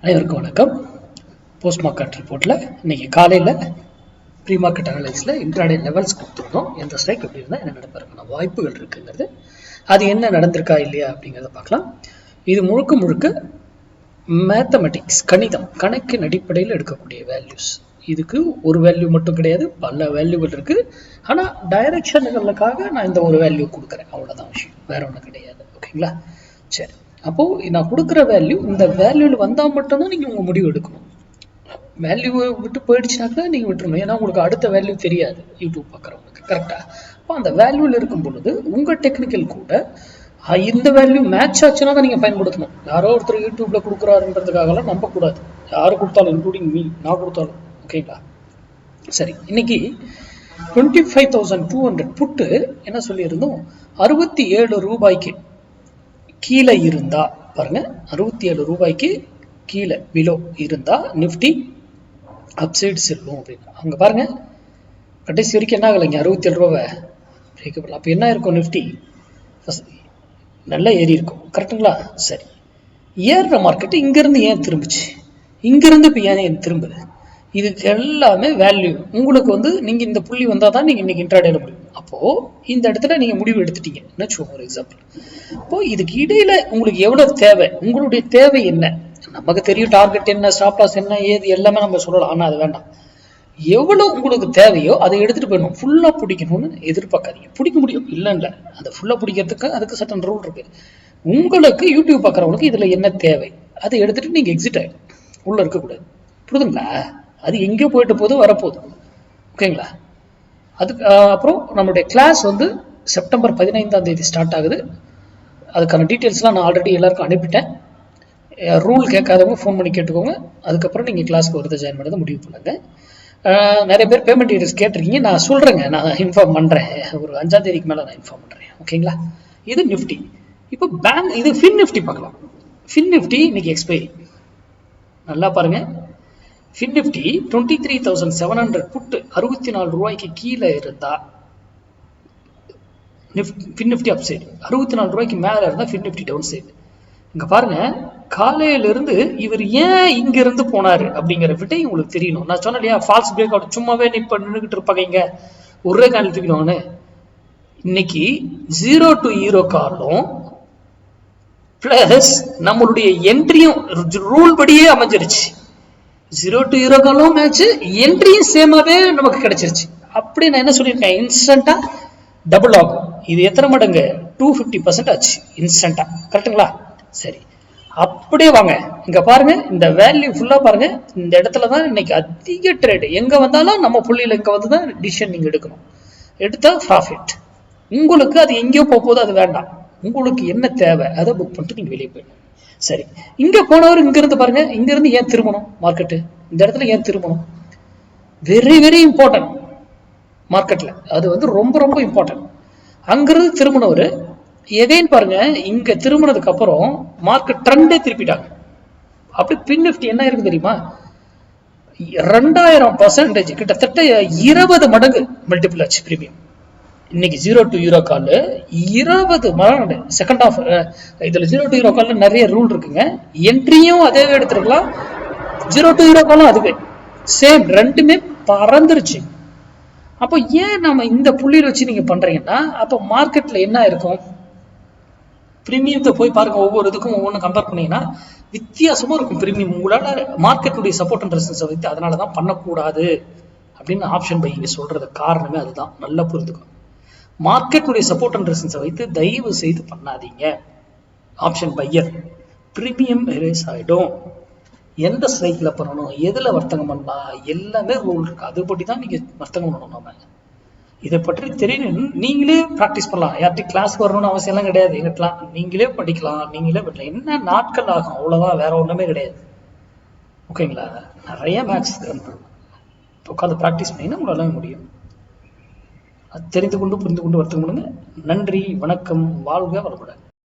அனைவருக்கும் வணக்கம். Post market ரிப்போர்ட்டில் இன்னைக்கு காலையில் ப்ரீ மார்க்கெட் அனலைஸில் இன்ட்ராடே லெவல்ஸ் கொடுத்துருந்தோம். எந்த ஸ்ட்ரைக் எப்படி இருந்தால் என்ன நடப்பதற்கான வாய்ப்புகள் இருக்குங்கிறது, அது என்ன நடந்திருக்கா இல்லையா அப்படிங்கிறத பார்க்கலாம். இது முழுக்க முழுக்க மேத்தமெட்டிக்ஸ், கணக்கின் அடிப்படையில் எடுக்கக்கூடிய வேல்யூஸ். இதுக்கு ஒரு வேல்யூ மட்டும் கிடையாது, பல வேல்யூகள் இருக்குது. ஆனால் டைரக்ஷனுகளுக்காக நான் இந்த ஒரு வேல்யூ கொடுக்குறேன், அவ்வளோதான் விஷயம், வேற ஒன்றும் கிடையாது. ஓகேங்களா? சரி, அப்போது நான் கொடுக்குற வேல்யூ இந்த வேல்யூவில் வந்தால் மட்டும்தான் நீங்கள் உங்கள் முடிவு எடுக்கணும். வேல்யூவை விட்டு போயிடுச்சுனாக்கா நீங்கள் விட்டுருணும். ஏன்னா உங்களுக்கு அடுத்த வேல்யூ தெரியாது யூடியூப் பார்க்குறவங்களுக்கு. கரெக்டாக? அப்போ அந்த வேல்யூவில் இருக்கும் பொழுது உங்கள் டெக்னிக்கல் கூட இந்த வேல்யூ மேட்ச் ஆச்சுன்னா தான் நீங்கள் பயன்படுத்தணும். யாரோ ஒருத்தர் யூடியூப்பில் கொடுக்குறாருன்றதுக்காகலாம் நம்பக்கூடாது. யார் கொடுத்தாலும், இன்க்ளூடிங் மீ, நான் கொடுத்தாலும். ஓகேங்களா? சரி, இன்னைக்கு 25,200 புட்டு என்ன சொல்லியிருந்தோம், 67 ரூபாய்க்கு கீழே இருந்தா பாருங்க, 67 ரூபாய்க்கு கீழே பிலோ இருந்தா நிஃப்டி அப்சைடு செல்லும் அப்படின்னு. அங்க பாருங்க, கடைசி வரைக்கும் என்ன ஆகலைங்க, 67 ரூபாய் பிரேக்கபிள். அப்போ என்ன இருக்கும், நிஃப்டி நல்லா ஏறி இருக்கும். கரெக்டுங்களா? சரி, ஏறுற மார்க்கெட்டு இங்கிருந்து ஏன் திரும்பிச்சு, இங்கிருந்து இப்போ ஏன் திரும்புது, இதுக்கு எல்லாமே வேல்யூ. உங்களுக்கு நீங்க இந்த புள்ளி வந்தால் தான் நீங்க இன்னைக்கு இன்ட்ராடேல முடியும். அப்போ இந்த இடத்துல நீங்க முடிவு எடுத்துட்டீங்க வச்சுக்கோங்க, ஒரு எக்ஸாம்பிள். அப்போ இதுக்கு இடையில உங்களுக்கு எவ்வளவு தேவை, உங்களுடைய தேவை என்ன, நமக்கு தெரியும் டார்கெட் என்ன, ஸ்டாப் லாஸ் என்ன, ஏது எல்லாமே நம்ம சொல்லலாம். ஆனா அது வேண்டாம். எவ்வளவு உங்களுக்கு தேவையோ அதை எடுத்துட்டு போயிடணும். ஃபுல்லா பிடிக்கணும்னு எதிர்பார்க்காதீங்க. பிடிக்க முடியும், இல்லைன்னு. அந்த ஃபுல்லா பிடிக்கிறதுக்கு அதுக்கு சட்டன் ரூல் இருக்கு. உங்களுக்கு யூடியூப் பார்க்குறவங்களுக்கு இதுல என்ன தேவை, அதை எடுத்துட்டு நீங்க எக்ஸிட் ஆயிடும், உள்ள இருக்கக்கூடாது. புரியுதுங்களா? அது எங்கேயோ போயிட்டு போது வரப்போகுது. ஓகேங்களா? அதுக்கு அப்புறம் நம்மளுடைய கிளாஸ் செப்டம்பர் 15ஆம் தேதி ஸ்டார்ட் ஆகுது. அதுக்கான டீட்டெயில்ஸ்லாம் நான் ஆல்ரெடி எல்லாருக்கும் அனுப்பிட்டேன். ரூல் கேட்காதவங்க ஃபோன் பண்ணி கேட்டுக்கோங்க. அதுக்கப்புறம் நீங்கள் கிளாஸ்க்கு வரதை ஜாயின் பண்ணதை முடிவு பண்ணுங்க. நிறைய பேர் பேமெண்ட் டீட்டெயில்ஸ் கேட்டிருக்கீங்க, நான் சொல்கிறேங்க, நான் இன்ஃபார்ம் பண்ணுறேன். ஒரு 5ஆம் தேதிக்கு மேலே நான் இன்ஃபார்ம் பண்ணுறேன். ஓகேங்களா? இது நிஃப்டி. இப்போ பேங்க், இது ஃபின் நிஃப்டி பார்க்கலாம். ஃபின் நிஃப்டி இன்னைக்கு எக்ஸ்பைரி நல்லா பாருங்க. ஃபின் நிஃப்டி 23,700 புட்டு 64 ரூபாய்க்கு கீழே இருந்தா ஃபின் நிஃப்டி அப் சைடு, 64 ரூபாய்க்கு மேல இருந்தா ஃபின் நிஃப்டி டவுன் சைடு. இங்க பாருங்க, காலையில இருந்து இவர் ஏன் இங்க இருந்து போனாரு அப்படிங்கிற விட்டை உங்களுக்கு தெரியணும். நான் சொன்னேன் இல்லையா, ஃபால்ஸ் பிரேக் அவுட், சும்மாவே நிப்ப நின்றுகிட்டு இருப்பாங்க இங்க, ஒரே காலில் தூக்கிடுவாங்கன்னு. இன்னைக்கு 0 to ஹீரோ காலும் பிளஸ் நம்மளுடைய என்ட்ரியும் ரூல் படியே அமைஞ்சிருச்சு. 0 to ஹீரோ காலும் மேட்ச், என்ட்ரியும் சேமாவே நமக்கு கிடைச்சிருச்சு. அப்படி நான் என்ன சொல்லியிருக்கேன், இன்ஸ்டன்டா டபுள் ஆகும். இது எத்தனை மடங்கு, 250% ஆச்சு இன்ஸ்டன்டா. கரெக்டுங்களா? சரி, அப்படியே வாங்க இங்க பாருங்க, இந்த வேல்யூ ஃபுல்லா பாருங்க. இந்த இடத்துல தான் இன்னைக்கு அதிக ட்ரேட். எங்க வந்தாலும் நம்ம புள்ளியில இங்க வந்து தான் டிசிஷன் நீங்க எடுக்கணும். எடுத்தா ப்ராஃபிட். உங்களுக்கு அது எங்கேயோ போகுது, அது வேண்டாம். உங்களுக்கு என்ன தேவை அதை புக் பண்ணிட்டு நீங்க வெளியே போயிடணும். சரி, இங்க போனவர் இங்க இருந்து பாருங்க, இங்க இருந்து ஏன் திரும்பணும் மார்க்கெட்டு, இந்த இடத்துல ஏன் திரும்பணும், வெரி வெரி இம்பார்ட்டன்ட் மார்க்கெட்ல. அது ரொம்ப ரொம்ப இம்பார்ட்டன்ட். அங்கிருந்து திரும்பினவர் எகைன் பாருங்க, இங்க திரும்பினதுக்கு அப்புறம் மார்க்கெட் ட்ரெண்டே திருப்பிட்டாங்க. அப்படி பின் நிஃப்டி என்ன இருக்கு தெரியுமா, 2000% கிட்டத்தட்ட 20 மடங்கு மல்டிபிள் ஆச்சு பிரீமியம். இன்னைக்கு 0 to ஹீரோ கால் 20 மடங்கு செகண்ட் ஆஃப். இதுல 0 to ஹீரோ கால் நிறைய ரூல் இருக்குங்க. என்ட்ரியும் அதே எடுத்துருக்கலாம், 0 to ஹீரோ காலும் அதுவே சேம், ரெண்டுமே பறந்துருச்சு. அப்போ ஏன் நம்ம இந்த புள்ளியில் வச்சு நீங்க பண்றீங்கன்னா, அப்போ மார்க்கெட்ல என்ன இருக்கும், பிரீமியத்தை போய் பாருங்க, ஒவ்வொரு இதுக்கும் ஒவ்வொன்றும் கம்பேர் பண்ணீங்கன்னா வித்தியாசமா இருக்கும் பிரீமியம். உங்களால மார்க்கெட்டுடைய சப்போர்ட் அண்ட் ரெசிஸ்டன்ஸை வைத்து அதனாலதான் பண்ணக்கூடாது அப்படின்னு ஆப்ஷன் பை இங்க சொல்றது காரணமே அதுதான். நல்லா புரிஞ்சுக்கணும். மார்க்கெட்டுடைய சப்போர்ட் அண்ட் ரெசிஸ்டன்ஸை வைத்து தயவு செய்து பண்ணாதீங்க. ஆப்ஷன் பையர் பிரீமியம் எரேஸ் ஆயிடும். எந்த ஸ்ட்ரைக்ல பண்ணணும், எதுல வர்த்தகம் பண்ணலாம், எல்லாமே ரூல் இருக்கு. அதுபடி தான் நீங்க வர்த்தகம் பண்ணணும். நம்ம இதை பற்றி தெரியணும், நீங்களே ப்ராக்டிஸ் பண்ணலாம். யார்கிட்ட கிளாஸ் வரணும்னு அவசியம் எல்லாம் கிடையாது. எங்கிட்டலாம் நீங்களே படிக்கலாம், நீங்களே பண்ணலாம். என்ன நாட்கள் ஆகும், அவ்வளவுதான், வேற ஒண்ணுமே கிடையாது. ஓகேங்களா? நிறைய மேக்ஸ் உட்காந்து ப்ராக்டிஸ் பண்ணீங்கன்னா உங்களால முடியும். தெரிந்து கொண்டு புரிந்து கொண்டு வர்த்தகம் பண்ணுங்க. நன்றி, வணக்கம், வாழ்க வளமுடன்.